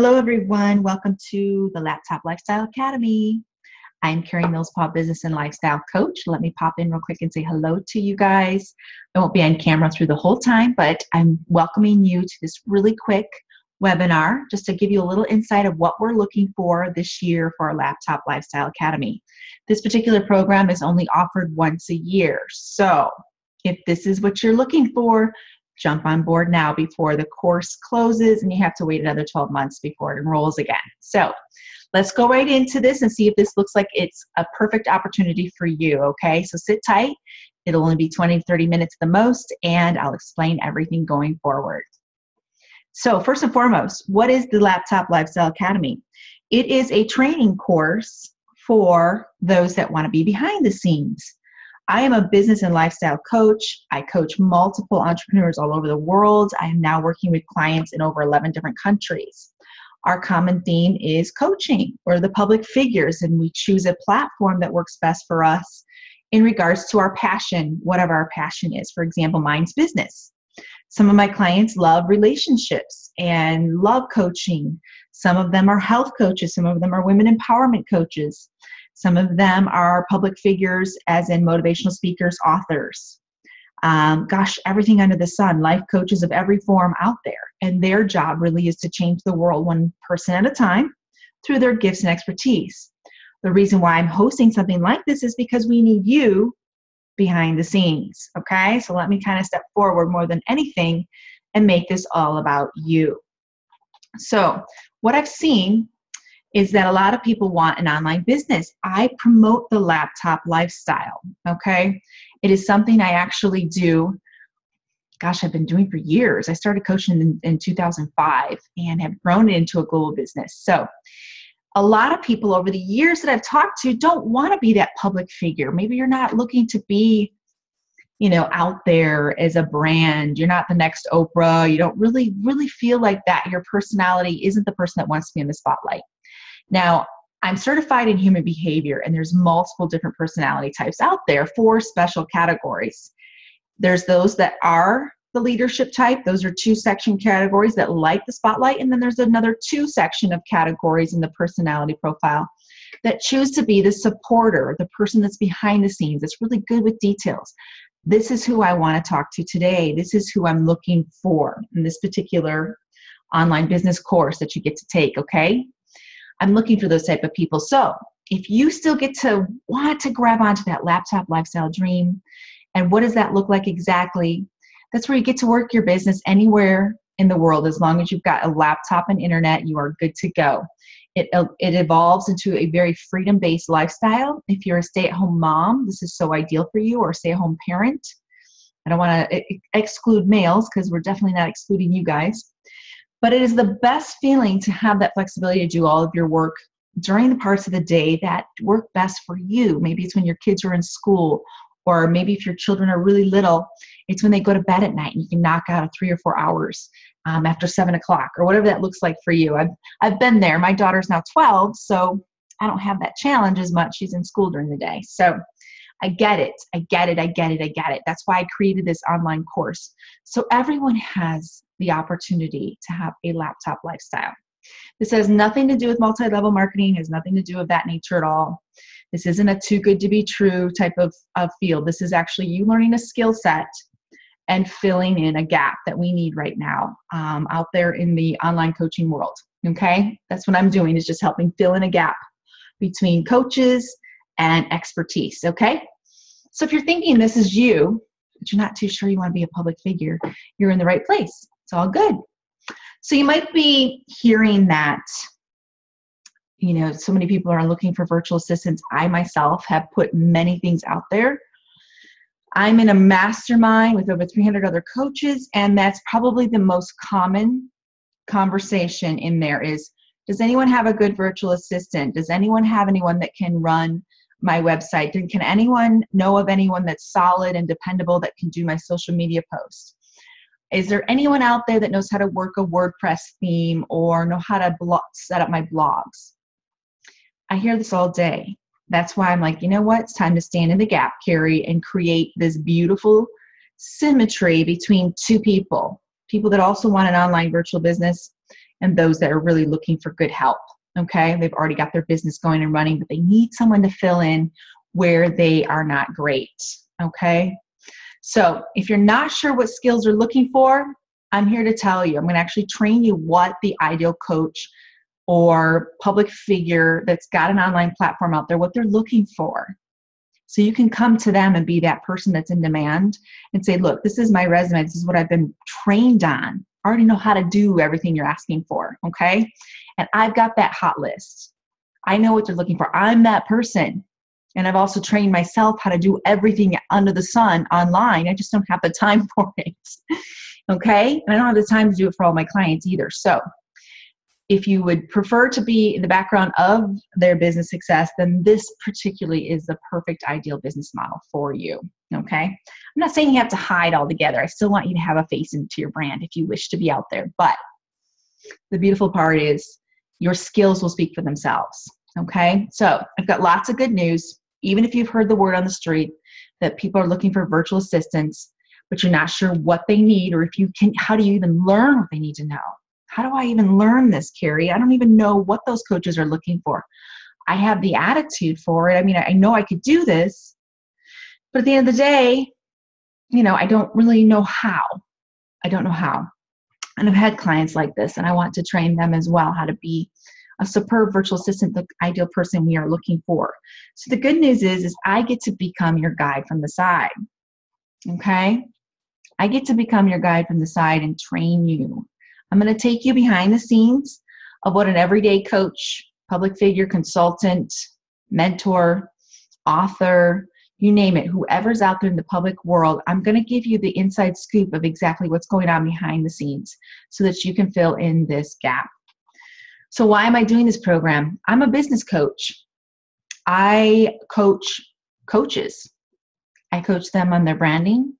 Hello, everyone. Welcome to the Laptop Lifestyle Academy. I'm Karie, Millspaugh Business and Lifestyle Coach. Let me pop in real quick and say hello to you guys. I won't be on camera through the whole time, but I'm welcoming you to this really quick webinar just to give you a little insight of what we're looking for this year for our Laptop Lifestyle Academy. This particular program is only offered once a year. So if this is what you're looking for, jump on board now before the course closes and you have to wait another 12 months before it enrolls again. So let's go right into this and see if this looks like it's a perfect opportunity for you, okay? So sit tight. It'll only be 20 to 30 minutes the most, and I'll explain everything going forward. So first and foremost, what is the Laptop Lifestyle Academy? It is a training course for those that want to be behind the scenes. I am a business and lifestyle coach. I coach multiple entrepreneurs all over the world. I am now working with clients in over 11 different countries. Our common theme is coaching. We're the public figures, and we choose a platform that works best for us in regards to our passion, whatever our passion is. For example, mine's business. Some of my clients love relationships and love coaching. Some of them are health coaches. Some of them are women empowerment coaches. Some of them are public figures, as in motivational speakers, authors. Everything under the sun, life coaches of every form out there. And their job really is to change the world one person at a time through their gifts and expertise. The reason why I'm hosting something like this is because we need you behind the scenes, okay? So let me kind of step forward more than anything and make this all about you. So what I've seen is that a lot of people want an online business. I promote the laptop lifestyle, okay? It is something I actually do, I've been doing for years. I started coaching in 2005 and have grown it into a global business. So a lot of people over the years that I've talked to don't want to be that public figure. Maybe you're not looking to be, out there as a brand. You're not the next Oprah. You don't really feel like that. Your personality isn't the person that wants to be in the spotlight. Now, I'm certified in human behavior, and there's multiple different personality types out there, 4 special categories. There's those that are the leadership type. Those are 2-section categories that like the spotlight. And then there's another 2-section of categories in the personality profile that choose to be the supporter, the person that's behind the scenes, that's really good with details. This is who I want to talk to today. This is who I'm looking for in this particular online business course that you get to take, okay? I'm looking for those type of people. So if you still get to want to grab onto that laptop lifestyle dream, and what does that look like exactly? That's where you get to work your business anywhere in the world. As long as you've got a laptop and internet, you are good to go. It evolves into a very freedom-based lifestyle. If you're a stay-at-home mom, this is so ideal for you, or a stay-at-home parent. I don't want to exclude males because we're definitely not excluding you guys. But it is the best feeling to have that flexibility to do all of your work during the parts of the day that work best for you. Maybe it's when your kids are in school, or maybe if your children are really little, it's when they go to bed at night and you can knock out 3 or 4 hours after 7 o'clock, or whatever that looks like for you. I've been there. My daughter's now 12, so I don't have that challenge as much. She's in school during the day. So I get it. That's why I created this online course. So everyone has the opportunity to have a laptop lifestyle. This has nothing to do with multi-level marketing, has nothing to do with that nature at all. This isn't a too good to be true type of field. This is actually you learning a skill set and filling in a gap that we need right now out there in the online coaching world, okay? That's what I'm doing, is just helping fill in a gap between coaches and expertise, okay? So if you're thinking this is you, but you're not too sure you want to be a public figure, you're in the right place. It's all good. So you might be hearing that, so many people are looking for virtual assistants. I myself have put many things out there. I'm in a mastermind with over 300 other coaches, and that's probably the most common conversation in there is, does anyone have a good virtual assistant? Does anyone have anyone that can run my website? Can anyone know of anyone that's solid and dependable that can do my social media posts? Is there anyone out there that knows how to work a WordPress theme or know how to set up my blogs? I hear this all day. That's why I'm like, you know what? It's time to stand in the gap, Karie, and create this beautiful symmetry between 2 people that also want an online virtual business and those that are really looking for good help. Okay, they've already got their business going and running, but they need someone to fill in where they are not great. Okay, so if you're not sure what skills you're looking for, I'm here to tell you. I'm going to actually train you what the ideal coach or public figure that's got an online platform out there, what they're looking for. So you can come to them and be that person that's in demand and say, look, this is my resume. This is what I've been trained on. I already know how to do everything you're asking for, okay? And I've got that hot list. I know what they're looking for. I'm that person. And I've also trained myself how to do everything under the sun online. I just don't have the time for it, okay? And I don't have the time to do it for all my clients either. So if you would prefer to be in the background of their business success, then this particularly is the perfect ideal business model for you, okay? I'm not saying you have to hide altogether. I still want you to have a face into your brand if you wish to be out there. But the beautiful part is your skills will speak for themselves, okay? So I've got lots of good news. Even if you've heard the word on the street that people are looking for virtual assistants, but you're not sure what they need, or if you can, how do you even learn what they need to know? How do I even learn this, Karie? I don't even know what those coaches are looking for. I have the attitude for it. I mean, I know I could do this, but at the end of the day, I don't really know how. I don't know how. And I've had clients like this, and I want to train them as well how to be a superb virtual assistant, the ideal person we are looking for. So the good news is I get to become your guide from the side, okay? I get to become your guide from the side and train you. I'm going to take you behind the scenes of what an everyday coach, public figure, consultant, mentor, author, you name it, whoever's out there in the public world, I'm going to give you the inside scoop of exactly what's going on behind the scenes so that you can fill in this gap. So why am I doing this program? I'm a business coach. I coach coaches. I coach them on their branding.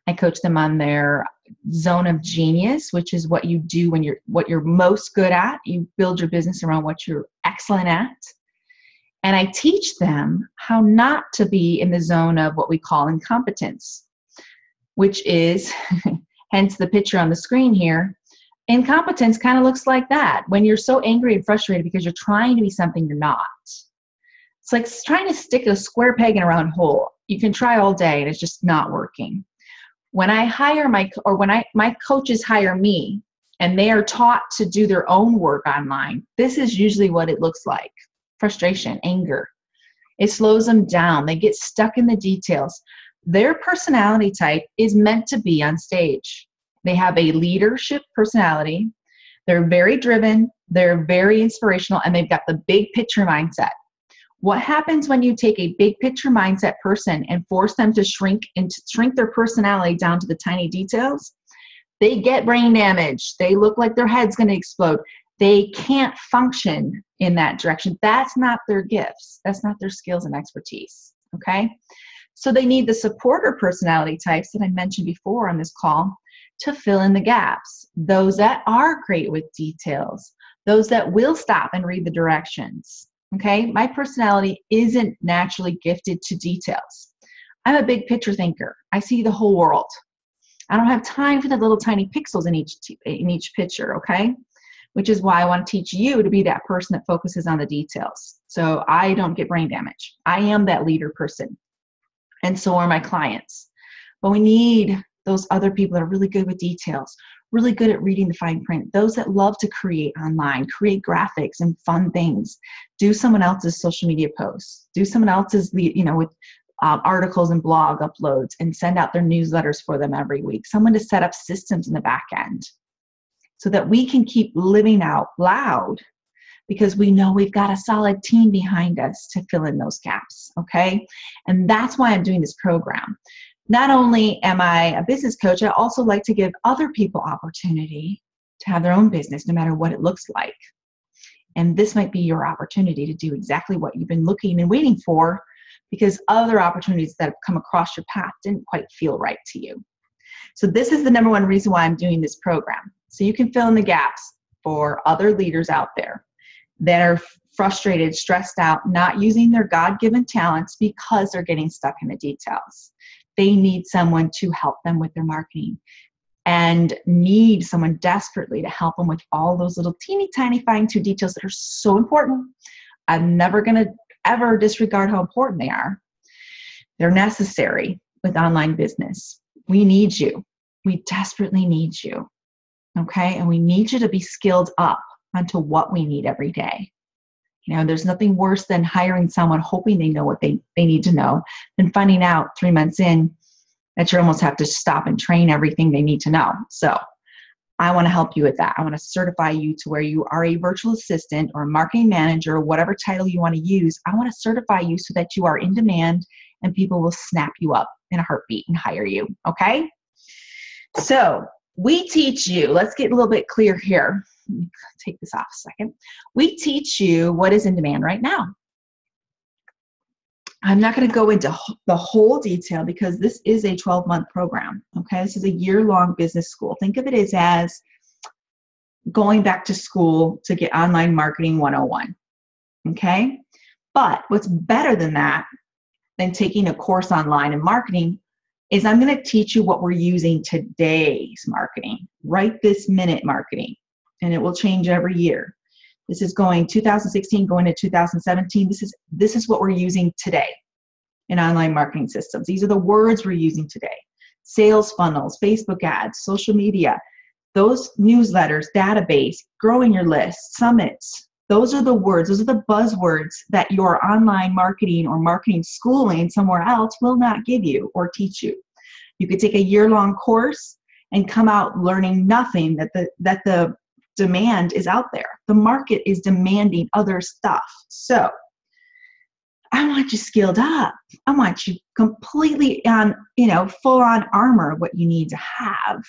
I coach them on their zone of genius, which is what you do when what you're most good at. You build your business around what you're excellent at. And I teach them how not to be in the zone of what we call incompetence, which is, hence the picture on the screen here. Incompetence kind of looks like that. When you're so angry and frustrated because you're trying to be something you're not. It's like trying to stick a square peg in a round hole. You can try all day and it's just not working. When I hire my coaches hire me and they are taught to do their own work online, this is usually what it looks like. Frustration, anger. It slows them down. They get stuck in the details. Their personality type is meant to be on stage. They have a leadership personality. They're very driven. They're very inspirational, and they've got the big picture mindset. What happens when you take a big picture mindset person and force them to shrink their personality down to the tiny details? They get brain damage. They look like their head's going to explode. They can't function in that direction. That's not their gifts. That's not their skills and expertise, okay? So they need the supporter personality types that I mentioned before on this call to fill in the gaps. Those that are great with details. Those that will stop and read the directions. Okay, my personality isn't naturally gifted to details. I'm a big picture thinker. I see the whole world. I don't have time for the little tiny pixels in each picture, okay? Which is why I want to teach you to be that person that focuses on the details. So I don't get brain damage. I am that leader person. And so are my clients. But we need those other people that are really good with details, really good at reading the fine print, those that love to create online, create graphics and fun things, do someone else's social media posts, do someone else's, with articles and blog uploads, and send out their newsletters for them every week, someone to set up systems in the back end so that we can keep living out loud because we know we've got a solid team behind us to fill in those gaps, okay? And that's why I'm doing this program. Not only am I a business coach, I also like to give other people opportunity to have their own business, no matter what it looks like. And this might be your opportunity to do exactly what you've been looking and waiting for because other opportunities that have come across your path didn't quite feel right to you. So this is the number one reason why I'm doing this program. So you can fill in the gaps for other leaders out there that are frustrated, stressed out, not using their God-given talents because they're getting stuck in the details. They need someone to help them with their marketing. and need someone desperately to help them with all those little teeny tiny fine-tuned details that are so important. I'm never going to ever disregard how important they are. They're necessary with online business. We need you. We desperately need you. Okay? And we need you to be skilled up onto what we need every day. You know, there's nothing worse than hiring someone hoping they know what they need to know than finding out 3 months in that you almost have to stop and train everything they need to know. So I want to help you with that. I want to certify you to where you are a virtual assistant or a marketing manager, whatever title you want to use. I want to certify you so that you are in demand and people will snap you up in a heartbeat and hire you. Okay? So we teach you, let's get a little bit clear here. Let me take this off a second. We teach you what is in demand right now. I'm not going to go into the whole detail because this is a 12-month program, okay? This is a year-long business school. Think of it as going back to school to get online marketing 101, okay? But what's better than that, than taking a course online in marketing, is I'm going to teach you what we're using today's marketing, right this minute marketing, and it will change every year. This is going 2016, going to 2017. This is what we're using today in online marketing systems. These are the words we're using today. Sales funnels, Facebook ads, social media, those newsletters, database, growing your list, summits. Those are the words, those are the buzzwords that your online marketing or marketing schooling somewhere else will not give you or teach you. You could take a year-long course and come out learning nothing that the demand is out there. The market is demanding other stuff. So I want you skilled up. I want you completely on, full on armor, what you need to have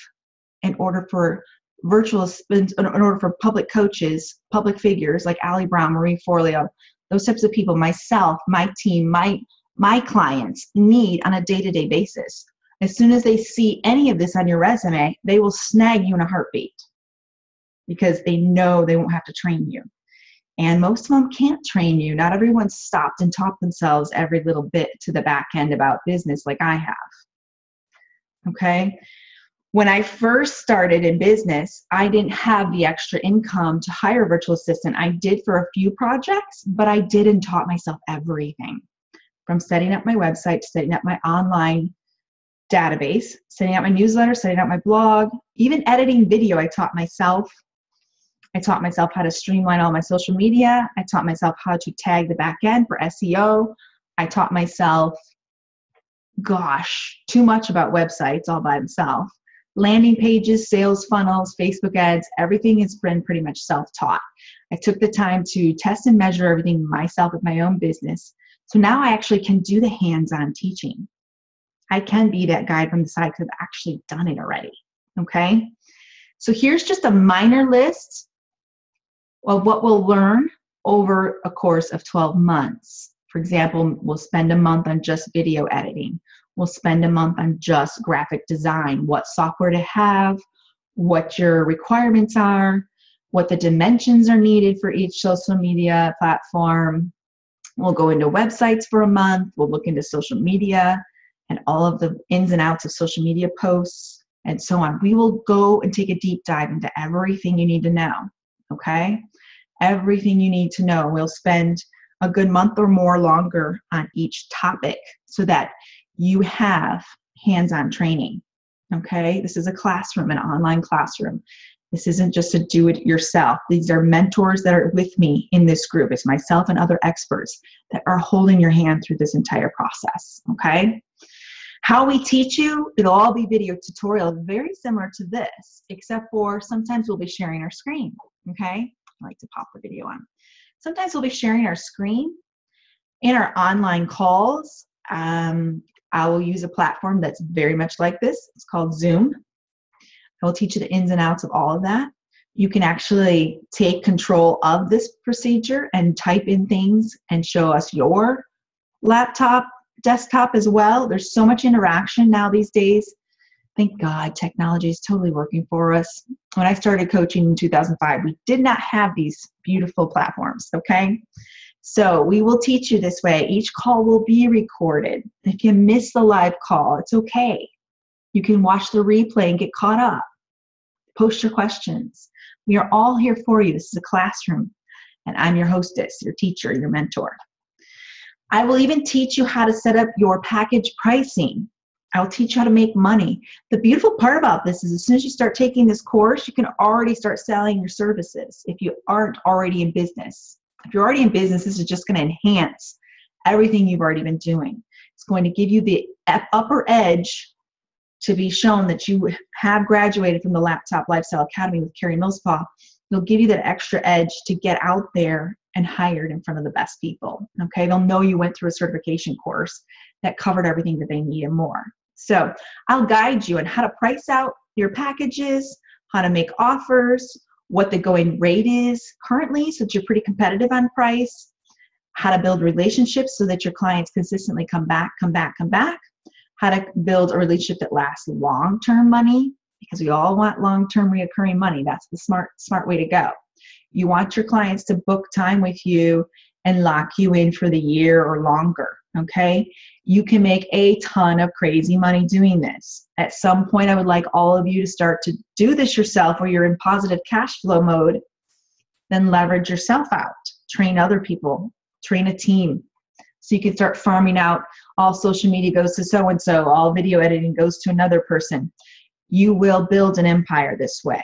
in order for in order for public coaches, public figures like Ali Brown, Marie Forleo, those types of people, myself, my team, my clients need on a day-to-day basis. As soon as they see any of this on your resume, they will snag you in a heartbeat because they know they won't have to train you. And most of them can't train you. Not everyone stopped and taught themselves every little bit to the back end about business like I have. Okay? When I first started in business, I didn't have the extra income to hire a virtual assistant. I did for a few projects, but I didn't taught myself everything. From setting up my website to setting up my online database, setting up my newsletter, setting up my blog, even editing video, I taught myself. I taught myself how to streamline all my social media. I taught myself how to tag the back end for SEO. I taught myself, too much about websites all by myself. Landing pages, sales funnels, Facebook ads, everything has been pretty much self-taught. I took the time to test and measure everything myself with my own business. So now I actually can do the hands-on teaching. I can be that guide from the side because I've actually done it already, okay? So here's just a minor list of what we'll learn over a course of 12 months. For example, we'll spend a month on just video editing. We'll spend a month on just graphic design, what software to have, what your requirements are, what the dimensions are needed for each social media platform. We'll go into websites for a month. We'll look into social media and all of the ins and outs of social media posts and so on. We will go and take a deep dive into everything you need to know, okay? Everything you need to know. We'll spend a good month or more longer on each topic so that you have hands-on training, okay? This is a classroom, an online classroom. This isn't just to do it yourself. These are mentors that are with me in this group. It's myself and other experts that are holding your hand through this entire process, okay? How we teach you, it'll all be video tutorial, very similar to this, except for sometimes we'll be sharing our screen, okay? I like to pop the video on. Sometimes we'll be sharing our screen in our online calls. I will use a platform that's very much like this. It's called Zoom. I will teach you the ins and outs of all of that. You can actually take control of this procedure and type in things and show us your laptop, desktop as well. There's so much interaction now these days. Thank God technology is totally working for us. When I started coaching in 2005, we did not have these beautiful platforms, okay? So we will teach you this way. Each call will be recorded. If you miss the live call, it's okay. You can watch the replay and get caught up. Post your questions. We are all here for you. This is a classroom, and I'm your hostess, your teacher, your mentor. I will even teach you how to set up your package pricing. I'll teach you how to make money. The beautiful part about this is as soon as you start taking this course, you can already start selling your services if you aren't already in business. If you're already in business, this is just going to enhance everything you've already been doing. It's going to give you the upper edge to be shown that you have graduated from the Laptop Lifestyle Academy with Karie Millspaugh. It'll give you that extra edge to get out there and hired in front of the best people. Okay, they'll know you went through a certification course that covered everything that they need and more. So I'll guide you on how to price out your packages, how to make offers, what the going rate is currently so that you're pretty competitive on price, how to build relationships so that your clients consistently come back, how to build a relationship that lasts long-term money, because we all want long-term reoccurring money. That's the smart way to go. You want your clients to book time with you and lock you in for the year or longer, okay? You can make a ton of crazy money doing this. At some point, I would like all of you to start to do this yourself where you're in positive cash flow mode, then leverage yourself out, train other people, train a team. So you can start farming out all social media goes to so-and-so, all video editing goes to another person. You will build an empire this way.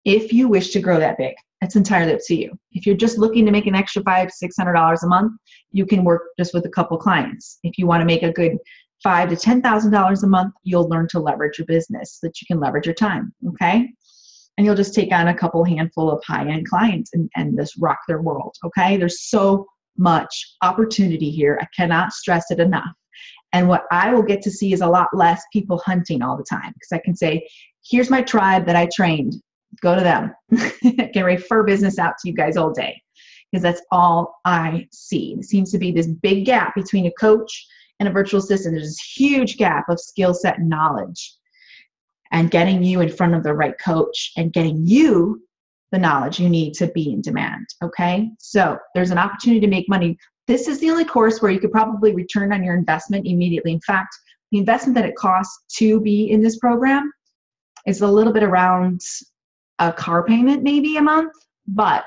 If you wish to grow that big, that's entirely up to you. If you're just looking to make an extra $500 to $600 a month, you can work just with a couple clients. If you want to make a good $5,000 to $10,000 a month, you'll learn to leverage your business so that you can leverage your time, okay? And you'll just take on a couple handful of high-end clients and just rock their world, okay? There's so much opportunity here. I cannot stress it enough. And what I will get to see is a lot less people hunting all the time, because I can say, here's my tribe that I trained. Go to them. I can refer business out to you guys all day, because that's all I see. It seems to be this big gap between a coach and a virtual assistant. There's this huge gap of skill set and knowledge, and getting you in front of the right coach and getting you the knowledge you need to be in demand, okay? So there's an opportunity to make money. This is the only course where you could probably return on your investment immediately. In fact, the investment that it costs to be in this program is a little bit around a car payment maybe a month, but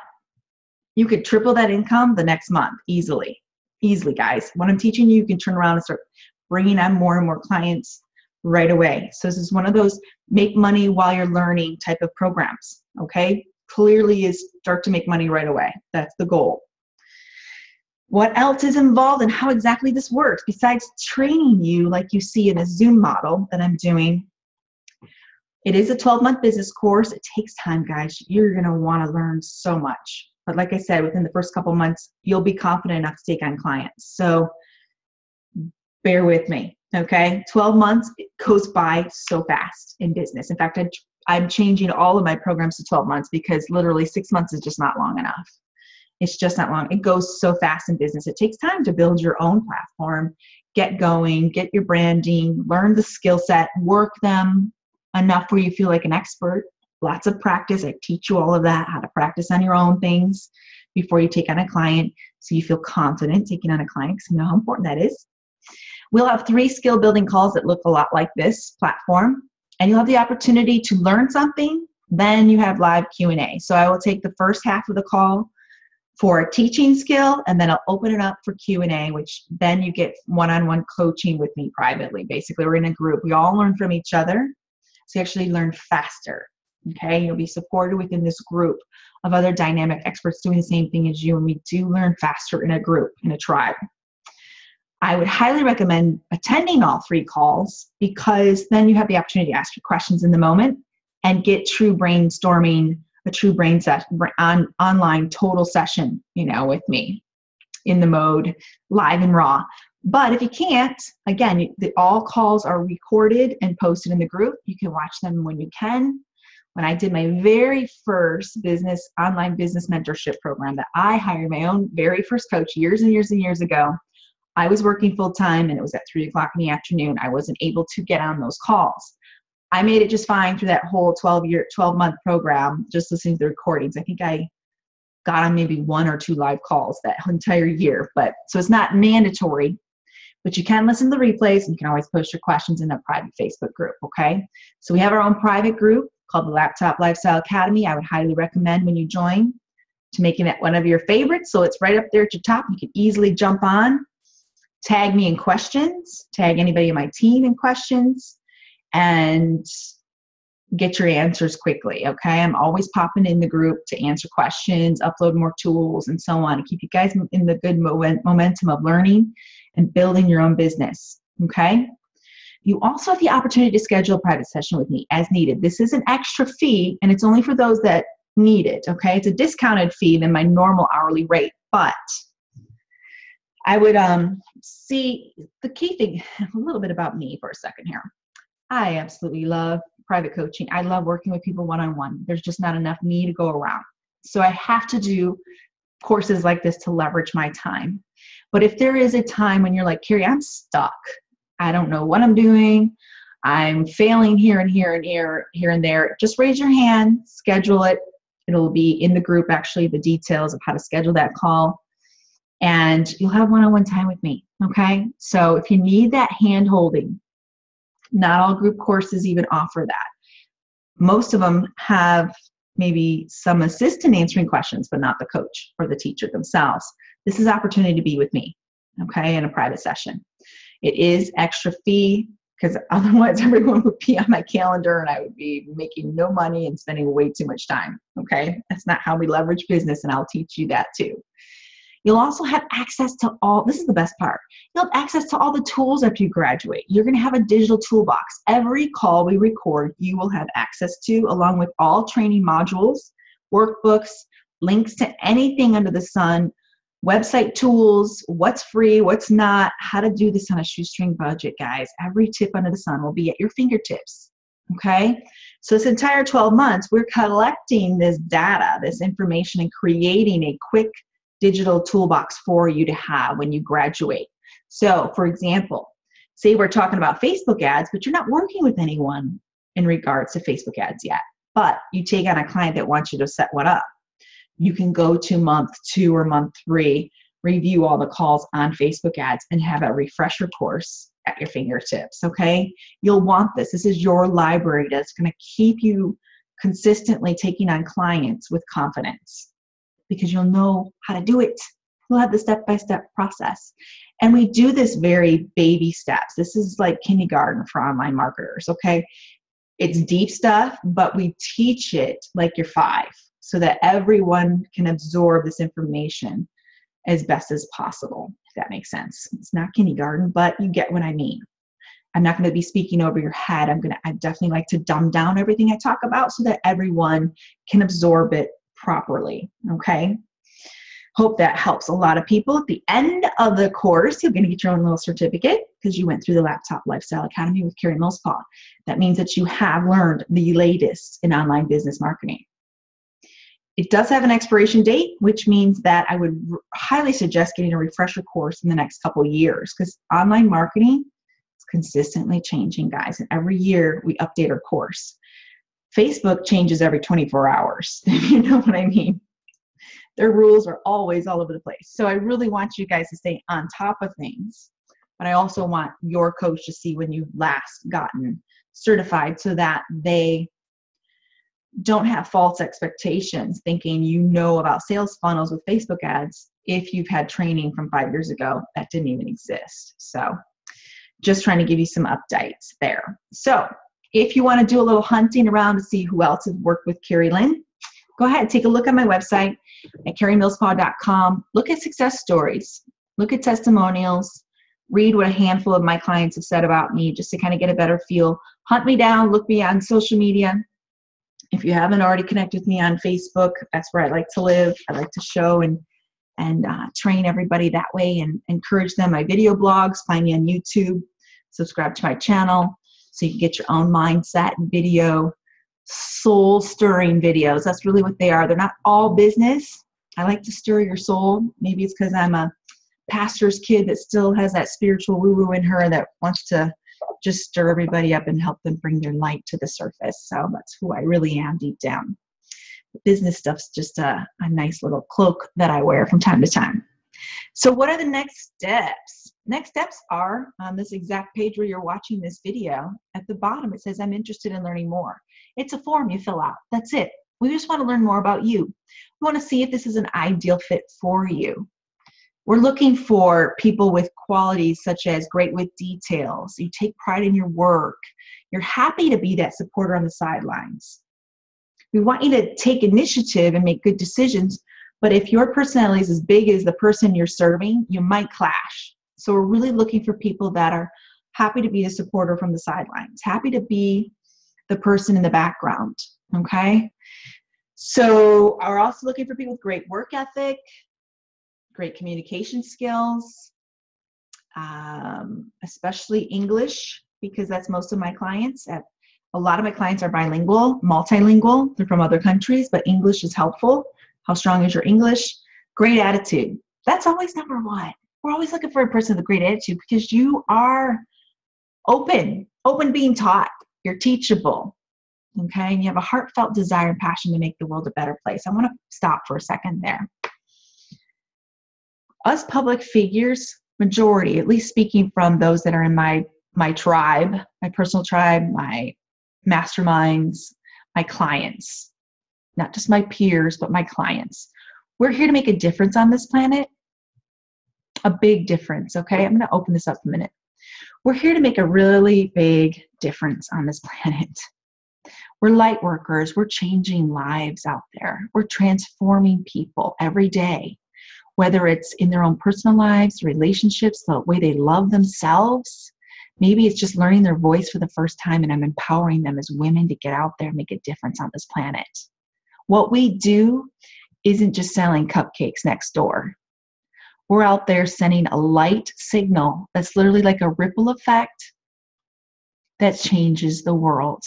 you could triple that income the next month easily. Easily, guys. What I'm teaching you, you can turn around and start bringing on more and more clients right away. So this is one of those make money while you're learning type of programs, okay? Clearly is start to make money right away. That's the goal. What else is involved and how exactly this works besides training you like you see in a Zoom model that I'm doing? It is a 12-month business course. It takes time, guys. You're going to want to learn so much. But like I said, within the first couple months, you'll be confident enough to take on clients. So bear with me, okay? 12 months it goes by so fast in business. In fact, I'm changing all of my programs to 12 months because literally 6 months is just not long enough. It's just not long. It goes so fast in business. It takes time to build your own platform, get going, get your branding, learn the skill set, work them enough where you feel like an expert. Lots of practice. I teach you all of that, how to practice on your own things before you take on a client so you feel confident taking on a client, because you know how important that is. We'll have 3 skill building calls that look a lot like this platform, and you'll have the opportunity to learn something. Then you have live Q&A. So I will take the first half of the call for a teaching skill, and then I'll open it up for Q&A, which then you get one-on-one coaching with me privately. Basically, we're in a group. We all learn from each other, so you actually learn faster, okay? You'll be supported within this group of other dynamic experts doing the same thing as you, and we do learn faster in a group, in a tribe. I would highly recommend attending all 3 calls, because then you have the opportunity to ask your questions in the moment and get true brainstorming, a true brain session, online total session, you know, with me in the mode live and raw. But if you can't, again, all calls are recorded and posted in the group. You can watch them when you can. When I did my very first online business mentorship program that I hired my own very first coach years and years and years ago, I was working full time and it was at 3 o'clock in the afternoon. I wasn't able to get on those calls. I made it just fine through that whole 12-month program, just listening to the recordings. I think I got on maybe 1 or 2 live calls that entire year. But so it's not mandatory, But you can listen to the replays, and you can always post your questions in a private Facebook group, okay? So we have our own private group called the Laptop Lifestyle Academy. I would highly recommend when you join to making that one of your favorites. So it's right up there at your top. You can easily jump on, tag me in questions, tag anybody in my team in questions, and get your answers quickly, okay? I'm always popping in the group to answer questions, upload more tools, and so on, to keep you guys in the good momentum of learning and building your own business, okay? You also have the opportunity to schedule a private session with me as needed. This is an extra fee, and it's only for those that need it, okay? It's a discounted fee than my normal hourly rate, but I would see the key thing, a little bit about me for a second here. I absolutely love private coaching. I love working with people one-on-one. There's just not enough me to go around. So I have to do courses like this to leverage my time. But if there is a time when you're like, Karie, I'm stuck. I don't know what I'm doing. I'm failing here and here and here and there. Just raise your hand, schedule it. It'll be in the group, actually, the details of how to schedule that call. And you'll have one-on-one time with me, okay? So if you need that hand-holding, not all group courses even offer that. Most of them have maybe some assistant answering questions, but not the coach or the teacher themselves. This is opportunity to be with me, okay, in a private session. It is extra fee, because otherwise everyone would be on my calendar and I would be making no money and spending way too much time, okay? That's not how we leverage business, and I'll teach you that too. You'll also have access to all, this is the best part, you'll have access to all the tools after you graduate. You're going to have a digital toolbox. Every call we record, you will have access to, along with all training modules, workbooks, links to anything under the sun, website tools, what's free, what's not, how to do this on a shoestring budget, guys. Every tip under the sun will be at your fingertips, okay? So this entire 12 months, we're collecting this data, this information, and creating a quick digital toolbox for you to have when you graduate. So, for example, say we're talking about Facebook ads, but you're not working with anyone in regards to Facebook ads yet, but you take on a client that wants you to set one up. You can go to month 2 or month 3, review all the calls on Facebook ads, and have a refresher course at your fingertips, okay? You'll want this. This is your library that's going to keep you consistently taking on clients with confidence, because you'll know how to do it. You'll have the step-by-step process. And we do this very baby steps. This is like kindergarten for online marketers, okay? It's deep stuff, but we teach it like you're 5 so that everyone can absorb this information as best as possible, if that makes sense. It's not kindergarten, but you get what I mean. I'm not going to be speaking over your head. I definitely like to dumb down everything I talk about so that everyone can absorb it properly, okay? Hope that helps a lot of people. At the end of the course, you're going to get your own little certificate because you went through the Laptop Lifestyle Academy with Karie Millspaugh. That means that you have learned the latest in online business marketing. It does have an expiration date, which means that I would highly suggest getting a refresher course in the next couple of years, because online marketing is consistently changing, guys. And every year we update our course. Facebook changes every 24 hours, if you know what I mean. Their rules are always all over the place. So I really want you guys to stay on top of things. But I also want your coach to see when you've last gotten certified so that they don't have false expectations thinking you know about sales funnels with Facebook ads if you've had training from 5 years ago that didn't even exist. So just trying to give you some updates there. So if you want to do a little hunting around to see who else has worked with Karie Lynn, go ahead and take a look at my website at kariemillspaugh.com. Look at success stories. Look at testimonials. Read what a handful of my clients have said about me just to kind of get a better feel. Hunt me down. Look me on social media. If you haven't already connected with me on Facebook, that's where I like to live. I like to show and train everybody that way and encourage them. My video blogs, find me on YouTube. Subscribe to my channel so you can get your own mindset and video, soul-stirring videos. That's really what they are. They're not all business. I like to stir your soul. Maybe it's because I'm a pastor's kid that still has that spiritual woo-woo in her that wants to just stir everybody up and help them bring their light to the surface. So that's who I really am deep down. The business stuff's just a nice little cloak that I wear from time to time. So what are the next steps? Next steps are on this exact page where you're watching this video. At the bottom, it says, I'm interested in learning more. It's a form you fill out. That's it. We just want to learn more about you. We want to see if this is an ideal fit for you. We're looking for people with qualities such as great with details. You take pride in your work. You're happy to be that supporter on the sidelines. We want you to take initiative and make good decisions, but if your personality is as big as the person you're serving, you might clash. So we're really looking for people that are happy to be a supporter from the sidelines, happy to be the person in the background, okay? So we're also looking for people with great work ethic, great communication skills, especially English, because that's most of my clients. A lot of my clients are bilingual, multilingual. They're from other countries, but English is helpful. How strong is your English? Great attitude. That's always number one. We're always looking for a person with a great attitude because you are open being taught. You're teachable, okay? And you have a heartfelt desire and passion to make the world a better place. I want to stop for a second there. Us public figures, majority, at least speaking from those that are in my tribe, my personal tribe, my masterminds, my clients, not just my peers, but my clients. We're here to make a difference on this planet, a big difference, okay? I'm going to open this up a minute. We're here to make a really big difference on this planet. We're light workers. We're changing lives out there. We're transforming people every day, whether it's in their own personal lives, relationships, the way they love themselves. Maybe it's just learning their voice for the first time, and I'm empowering them as women to get out there and make a difference on this planet. What we do isn't just selling cupcakes next door. We're out there sending a light signal that's literally like a ripple effect that changes the world.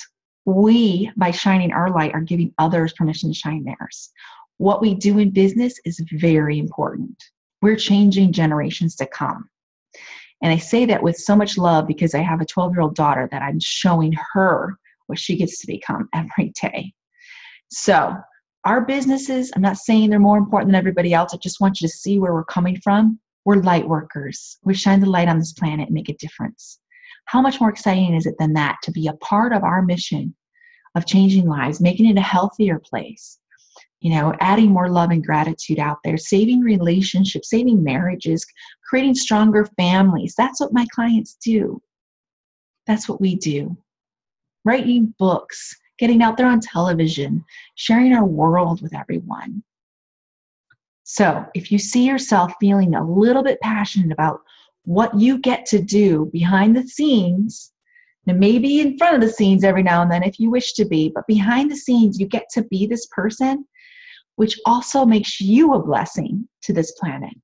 We, by shining our light, are giving others permission to shine theirs. What we do in business is very important. We're changing generations to come. And I say that with so much love because I have a 12-year-old daughter that I'm showing her what she gets to become every day. So our businesses, I'm not saying they're more important than everybody else. I just want you to see where we're coming from. We're light workers. We shine the light on this planet and make a difference. How much more exciting is it than that to be a part of our mission of changing lives, making it a healthier place? You know, adding more love and gratitude out there, saving relationships, saving marriages, creating stronger families. That's what my clients do. That's what we do. Writing books, getting out there on television, sharing our world with everyone. So if you see yourself feeling a little bit passionate about what you get to do behind the scenes, and maybe in front of the scenes every now and then if you wish to be, but behind the scenes you get to be this person, which also makes you a blessing to this planet.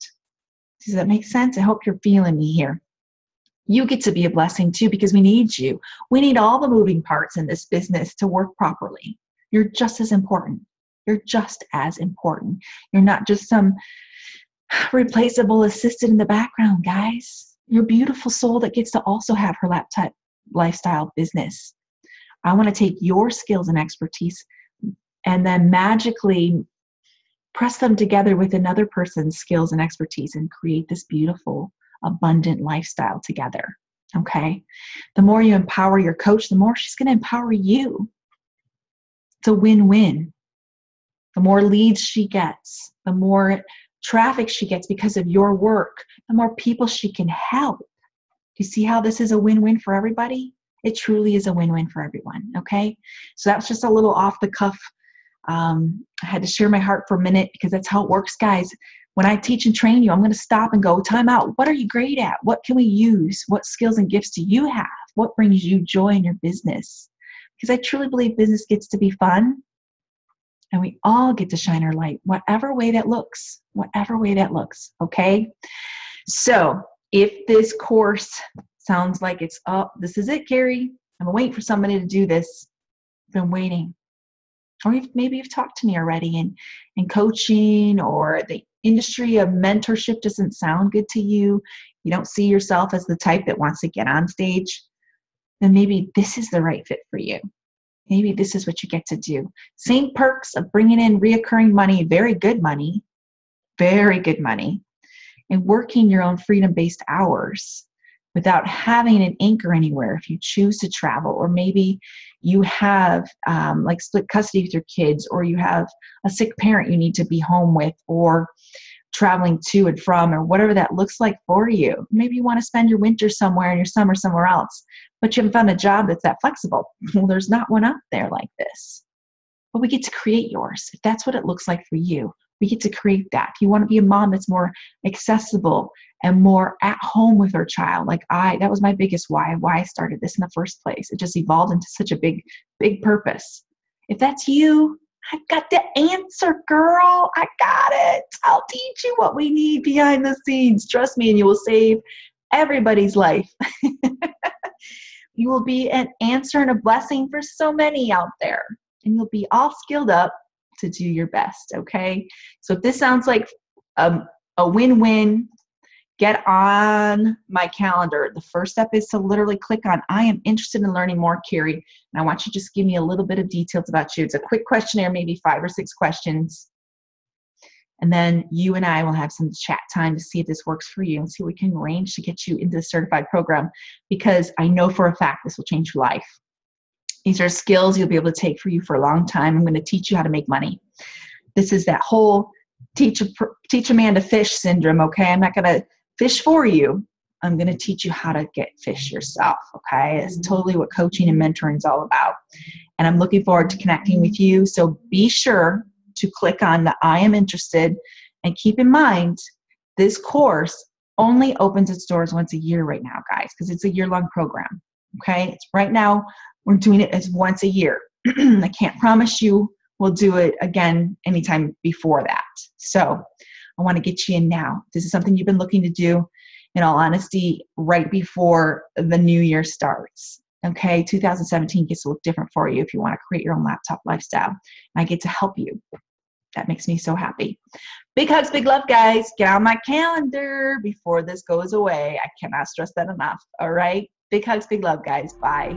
Does that make sense? I hope you're feeling me here. You get to be a blessing too because we need you. We need all the moving parts in this business to work properly. You're just as important. You're just as important. You're not just some replaceable assistant in the background, guys. You're a beautiful soul that gets to also have her laptop lifestyle business. I want to take your skills and expertise and then magically press them together with another person's skills and expertise and create this beautiful, abundant lifestyle together, okay? The more you empower your coach, the more she's going to empower you. It's a win-win. The more leads she gets, the more traffic she gets because of your work, the more people she can help. Do you see how this is a win-win for everybody? It truly is a win-win for everyone, okay? So that's just a little off the cuff. I had to share my heart for a minute because that's how it works, guys. When I teach and train you, I'm going to stop and go, time out. What are you great at? What can we use? What skills and gifts do you have? What brings you joy in your business? Because I truly believe business gets to be fun and we all get to shine our light, whatever way that looks, okay? So if this course sounds like it's, oh, this is it, Karie. I'm waiting for somebody to do this. I've been waiting. Or maybe you've talked to me already in coaching, or the industry of mentorship doesn't sound good to you. You don't see yourself as the type that wants to get on stage. Then maybe this is the right fit for you. Maybe this is what you get to do. Same perks of bringing in reoccurring money, very good money, and working your own freedom-based hours without having an anchor anywhere if you choose to travel, or maybe you have like split custody with your kids, or you have a sick parent you need to be home with, or traveling to and from, or whatever that looks like for you. Maybe you want to spend your winter somewhere and your summer somewhere else, but you haven't found a job that's that flexible. Well, there's not one out there like this. But we get to create yours. If that's what it looks like for you, we get to create that. If you want to be a mom that's more accessible and more at home with her child, like that was my biggest why I started this in the first place. It just evolved into such a big purpose. If that's you, I've got the answer, girl. I got it. I'll teach you what we need behind the scenes. Trust me, and you will save everybody's life. You will be an answer and a blessing for so many out there. And you'll be all skilled up to do your best, okay? So if this sounds like a win-win, get on my calendar. The first step is to literally click on, I am interested in learning more, Karie. And I want you to just give me a little bit of details about you. It's a quick questionnaire, maybe 5 or 6 questions. And then you and I will have some chat time to see if this works for you and see what we can arrange to get you into the certified program, because I know for a fact this will change your life. These are skills you'll be able to take for you for a long time. I'm going to teach you how to make money. This is that whole teach a man to fish syndrome, okay? I'm not going to fish for you. I'm going to teach you how to get fish yourself, okay? It's totally what coaching and mentoring is all about. And I'm looking forward to connecting with you. So be sure to click on the I am interested, and keep in mind this course only opens its doors once a year right now, guys, because it's a year-long program, okay? It's right now we're doing it as once a year. I can't promise you we'll do it again anytime before that. So I want to get you in now. This is something you've been looking to do, in all honesty, right before the new year starts. Okay, 2017 gets to look different for you if you want to create your own laptop lifestyle. And I get to help you. That makes me so happy. Big hugs, big love, guys. Get on my calendar before this goes away. I cannot stress that enough. All right? Big hugs, big love, guys. Bye.